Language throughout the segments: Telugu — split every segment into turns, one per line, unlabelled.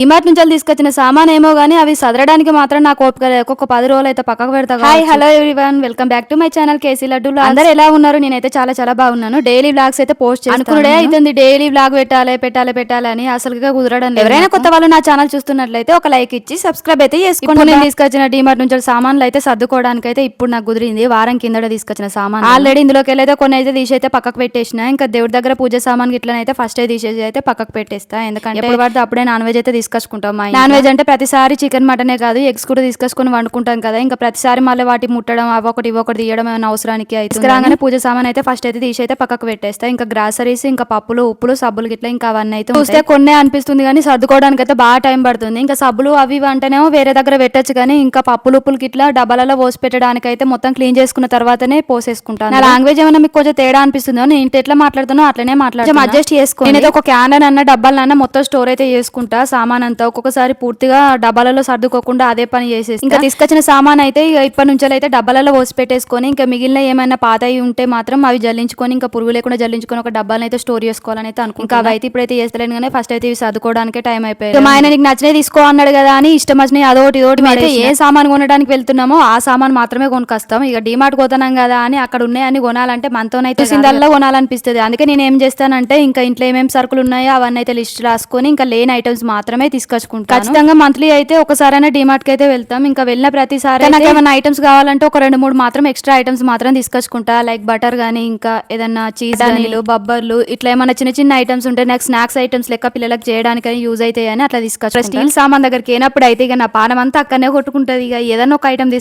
డిమార్ట్ నుంచి తీసుకొచ్చిన సామాన్ ఏమో గానీ అవి సదరడానికి మాత్రం నాకు ఓపిక లేదు. ఒక్కొక్క 10 రోజులు అయితే పక్కకు పెడతా. Hi hello everyone, welcome back to my channel KC Laddu. అందరూ ఎలా ఉన్నారు? నేనైతే చాలా చాలా బాగున్నాను. డైలీ వ్లాగ్స్ అయితే పోస్ట్ చేస్తాను. అనుకునే అవుతుంది డైలీ వ్లాగ్ పెట్టాలి అని అసలుగా కుదరడం లేదు. ఎవరైనా కొత్త వాళ్ళు నా ఛానల్ చూస్తున్నట్లయితే ఒక లైక్ ఇచ్చి సబ్స్క్రైబ్ అయితే చేసుకోండి. నేను తీసుకొచ్చిన డిమార్ట్ నుంచి సామాన్లు అయితే సర్దుకోవడానికి అయితే ఇప్పుడు నాకు కుదిరింది. వారం కిందట తీసుకొచ్చిన సామాన్ ఆల్రెడీ ఇందులోకి వెళ్ళైతే కొన్ని అయితే తీసి అయితే పక్కకు పెట్టేసిన. ఇంకా దేవుడి దగ్గర పూజ సామాన్ ఇట్లనైతే ఫస్ట్ అయితే తీసేసి అయితే పక్కకు పెట్టేస్తా. ఎందుకంటే ఎప్పుడు పడితే అప్పుడే నాన్ వెజ్ అయితే తీసుకొచ్చుకుంటాం. నాన్ వెజ్ అంటే ప్రతిసారి చికెన్ మటనే కాదు, ఎగ్స్ కూడా తీసుకొచ్చుకొని వండుకుంటాం కదా. ఇంకా ప్రతిసారి మళ్ళీ వాటి ముట్టడం అవొకటి ఇవొకటి తీయడం ఏమైనా అవసరానికి అయితే రాగానే పూజ సామాన్ అయితే ఫస్ట్ అయితే తీసి అయితే పక్కకు పెట్టేస్తా. ఇంకా గ్రాసరీస్, ఇంకా పప్పులు, ఉప్పులు, సబ్బులు గిట్లా ఇంకా అవన్నీ అయితే చూస్తే కొన్నే అనిపిస్తుంది కానీ సర్దుకోవడానికి అయితే బాగా టైం పడుతుంది. ఇంకా సబ్బులు అవి అంటేనేమో వేరే దగ్గర పెట్టచ్చు కానీ ఇంకా పప్పులు ఉప్పులు గిట్లా డబ్బాలలో పోసి పెట్టడానికి అయితే మొత్తం క్లీన్ చేసుకున్న తర్వాతనే పోసేసుకుంటాను. నా లాంగ్వేజ్ ఏమైనా మీకు కొంచెం తేడా అనిపిస్తుందో, నేను ఎట్లా మాట్లాడుతానో అట్లనే మాట్లాడుతాను, అడ్జస్ట్ చేసుకోండి. నేనైతే ఒక క్యాన్ అన్న డబ్బాలన్నా మొత్తం స్టోర్ అయితే చేసుకుంటా. సామాన్ అంతా ఒక్కొక్కసారి పూర్తిగా డబ్బాలలో సర్దుకోకుండా అదే పని చేసేసి ఇంకా తీసుకొచ్చిన సామాన్ అయితే ఇప్పటి నుంచి అయితే డబ్బాలలో పోసి పెట్టేసుకొని ఇంకా మిగిలిన ఏమైనా పాత ఉంటే మాత్రం అవి జల్లించుకొని ఇంకా పురుగు లేకుండా జల్లించుకొని ఒక డబ్బాలను అయితే స్టోర్ చేసుకోవాలని అయితే అనుకుంటా. అవి అయితే ఇప్పుడైతే చేస్తలేను కానీ ఫస్ట్ అయితే ఇవి సర్దుకోవడానికి టైం అయిపోయింది. మా ఆయన నీకు నచ్చినవి తీసుకో అన్నాడు కదా అని ఇష్టం వచ్చినాయి అదోటి అయితే ఏ సామాన్ కొనడానికి వెళ్తున్నామో ఆ సామాన్ మాత్రమే కొనుకొస్తాం. ఇక డిమార్ట్ పోతున్నాం కదా అని అక్కడ ఉన్నాయని కొనాలంటే మనతోనైతే సిందల్లా కొనాలనిపిస్తుంది. అందుకే నేను ఏం చేస్తానంటే ఇంకా ఇంట్లో ఏమేమి సరుకులు ఉన్నాయో అవన్నీ అయితే లిస్ట్ రాసుకొని ఇంకా లేని ఐటమ్స్ మాత్రమే తీసుకొచ్చుకుంటాను. ఖచ్చితంగా మంత్లీ అయితే ఒకసారైనా డిమార్ట్ కి అయితే వెళ్తాం. ఇంకా వెళ్ళిన ప్రతిసారి నాకు ఏమైనా ఐటమ్స్ కావాలంటే ఒక 2-3 మాత్రం ఎక్స్ట్రా ఐటమ్స్ మాత్రం తీసుకొచ్చుకుంటా. లైక్ బటర్ గానీ ఇంకా ఏదన్నా చీజ్ నీళ్ళు బబ్బర్లు ఇట్లా ఏమైనా చిన్న చిన్న ఐటమ్స్ ఉంటే నాకు స్నాక్స్ ఐటమ్స్ లెక్క పిల్లలకు చేయడానికి యూజ్ అవుతాయి అని అట్లా తీసుకొచ్చి స్టీల్ సామాన్ దగ్గరికి అయినప్పుడు అయితే ఇక నా పానం అంతా అక్కడనే కొట్టుకుంటది. ఇక ఏదన్నా ఒక ఐటమ్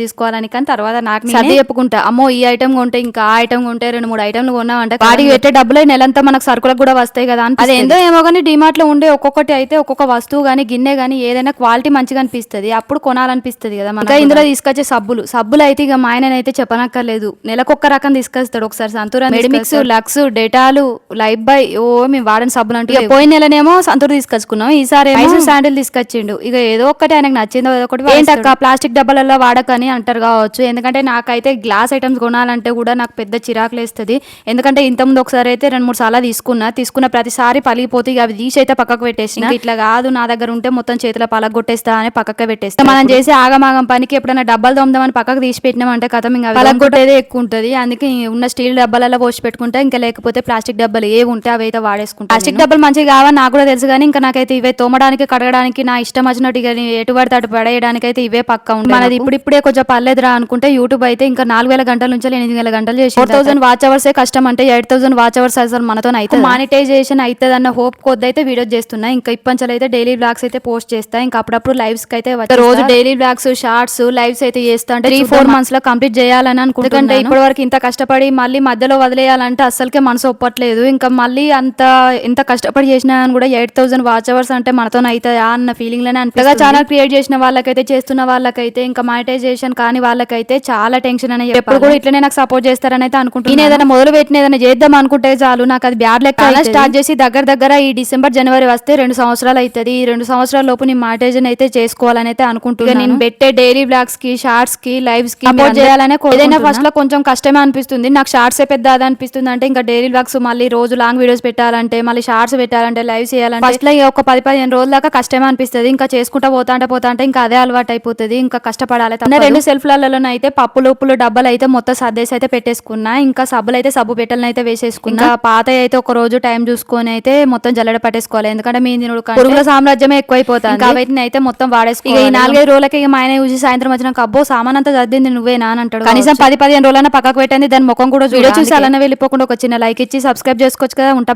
తీసుకోవాలని కానీ తర్వాత నాకు సర్ది చెప్పుకుంటా, అమ్మో ఈ ఐటమ్ కొంటే ఇంకా ఆ ఐటమ్ కొంటే 2-3 ఐటమ్లు కొన్నామంటే వాటికి పెట్టే డబ్బులు నెలంతా మనకు సరుకులకు కూడా వస్తాయి కదా అని అదేందో ఏమో కానీ డిమార్ట్ లో ఉండే ఒక్కొక్కటి అయితే ఒక్కొక్క వస్తువు గానీ గిన్నె గానీ ఏదైనా క్వాలిటీ మంచిగా అనిపిస్తుంది, అప్పుడు కొనాలనిపిస్తుంది కదా. ఇంకా ఇందులో తీసుకొచ్చే సబ్బులు అయితే ఇక మా ఆయన అయితే చెప్పనక్కర్లేదు, నెలకొక్క రకం తీసుకొస్తాడు. ఒకసారి Santoor, Medimix, Lux, Dettol, Lifebuoy మేము వాడని సబ్బులు అంటే పోయిన నెలనేమో సంతూర్ తీసుకొచ్చుకున్నాం, ఈసారి శాండిల్ తీసుకొచ్చిండు. ఇక ఏదో ఒకటి ఆయనకు నచ్చిందో ఏదో ఒకటి. ఏంటక్క ప్లాస్టిక్ డబ్బాలలో వాడకని అంటారు కావచ్చు, ఎందుకంటే నాకైతే గ్లాస్ ఐటమ్స్ కొనాలంటే కూడా నాకు పెద్ద చిరాకులు వేస్తుంది. ఎందుకంటే ఇంతకుముందు ఒకసారి అయితే 2-3 సార్లు తీసుకున్న ప్రతిసారి పలిగిపోతే అవి తీసి అయితే పక్కకు పెట్టేసిన. ఇట్లా కాదు, నా దగ్గర ఉంటే మొత్తం చేతిలో పలగొట్టేస్తా అని పక్కకే పెట్టేస్తా. మనం చేసి ఆగమాగం పనికి ఎప్పుడైనా డబ్బాలు తోమదామని పక్కకు తీసి పెట్టినామంటే కథం ఇంకా పలగొట్టేదే ఎక్కువ ఉంటుంది. అందుకే ఉన్న స్టీల్ డబ్బాలలో పోసి పెట్టుకుంటా. ఇంకా లేకపోతే ప్లాస్టిక్ డబ్బాలు ఏవి ఉంటే అవి అయితే వాడేసుకుంటా. ప్లాస్టిక్ డబ్బాలు మంచిగా కావని నాకు కూడా తెలుసు కానీ ఇంకా నాకైతే ఇవే తోమడానికి కడగడానికి నా ఇష్టం వచ్చినట్టు ఎటు పడితే అటు పడేయడానికి అయితే ఇవే పక్క ఉంటుంది. మనది ఇప్పుడిప్పుడే కొంచెం పర్లేదురా అనుకుంటే యూట్యూబ్ అయితే ఇంకా 4000 గంటల నుంచి 8000 గంటలు చేసి 4000 వాచ్ అవర్సే కష్టం అంటే 8000 వాచ్ అవర్స్ అసలు మనతో అయితే మానిటైజేషన్ అవుతుంది అన్న హోప్ కొద్ది అయితే వీడియోస్ చేస్తున్నా. ఇంకా ఇప్పంచలు అయితే డైలీ బ్లాగ్స్ అయితే పోస్ట్ చేస్తా. ఇంకా అప్పుడప్పుడు లైవ్స్ కి అయితే రోజు డైలీ బ్లాగ్స్ షార్ట్స్ లైవ్స్ అయితే చేస్తా. అంటే 3-4 మంత్స్ లో కంప్లీట్ చేయాలని అనుకుంటున్నాను. ఎందుకంటే ఇప్పటి వరకు ఇంత కష్టపడి మళ్ళీ మధ్యలో వదిలేయాలంటే అసలుకే మనసు ఒప్పట్లేదు. ఇంకా మళ్ళీ ఎంత కష్టపడి చేసినా కూడా 8000 వాచ్ అవర్స్ అంటే మనతో అయితే అన్న ఫీలింగ్ లోనే అంతగా ఛానల్ క్రియేట్ చేసిన వాళ్ళకైతే చేస్తున్న వాళ్ళకైతే ఇంకా మానిటైజేషన్ కానీ వాళ్ళకైతే చాలా టెన్షన్ అని ఎప్పుడు కూడా ఇట్లనే నాకు సపోర్ట్ చేస్తారని అయితే అనుకుంటున్నాను. నేను ఏదైనా మొదలు పెట్టిన ఏదైనా చేద్దాం అనుకుంటే చాలు నాకు అది బ్యాడ్ లెక్క స్టార్ట్ చేసి దగ్గర ఈ డిసెంబర్ జనవరి వస్తే 2 సంవత్సరాలు అవుతుంది. ఈ 2 సంవత్సరాల లోపు నేను మానిటైజేషన్ అయితే చేసుకోవాలని అయితే అనుకుంటున్నాను. నేను పెట్టే డైలీ బ్లాగ్స్ కి షార్ట్స్ కి లైవ్స్ కి సపోర్ట్ చేయాలనే ఏదైనా ఫస్ట్ లో కొంచెం కష్టమే అనిపిస్తుంది. నాకు షార్ట్స్ పెద్ద అది అనిపిస్తుంది. అంటే ఇంకా డైలీ బ్లాగ్స్ మళ్ళీ రోజు లాంగ్ వీడియోస్ పెట్టాలంటే మళ్ళీ షార్ట్స్ పెట్టాలంటే లైవ్స్ చేయాలంటే ఫస్ట్ లో ఒక 10-15 రోజుల దాకా కష్టమే అనిపిస్తుంది. ఇంకా చేసుకుంటా పోతా అంటే ఇంకా అదే అలవాటు అయిపోతుంది. ఇంకా కష్టపడాలి. 2 సెల్ఫ్లలో అయితే పప్పులు ఉప్పులు డబ్బాలు అయితే మొత్తం సర్దేసి అయితే పెట్టేసుకున్నా. ఇంకా సబ్బులు అయితే సబ్బు పెట్టెలను అయితే వేసేసుకున్నా. పాత అయితే ఒక రోజు టైం చూసుకొని అయితే మొత్తం జల్లెడ పట్టేసుకోవాలి. ఎందుకంటే మీ పురుగుల సామ్రాజ్యమే ఎక్కువైపోతుంది. కాబట్టి అయితే మొత్తం వాడేసుకోవాలి. ఈ 4-5 రోజులకి మా ఆయన చూసి సాయంత్రం వచ్చినాక అబ్బో సామాన్ అంతా సర్దింది నువ్వేనా అని అంటాడు. కనీసం 10-15 రోజులైనా పక్కకు పెట్టండి, దాని ముఖం కూడా వీడియో చూసి అలానే వెళ్ళిపోకుండా ఒక చిన్న లైక్ ఇచ్చి సబ్స్క్రైబ్ చేసుకోవచ్చు కదా. ఉంటా.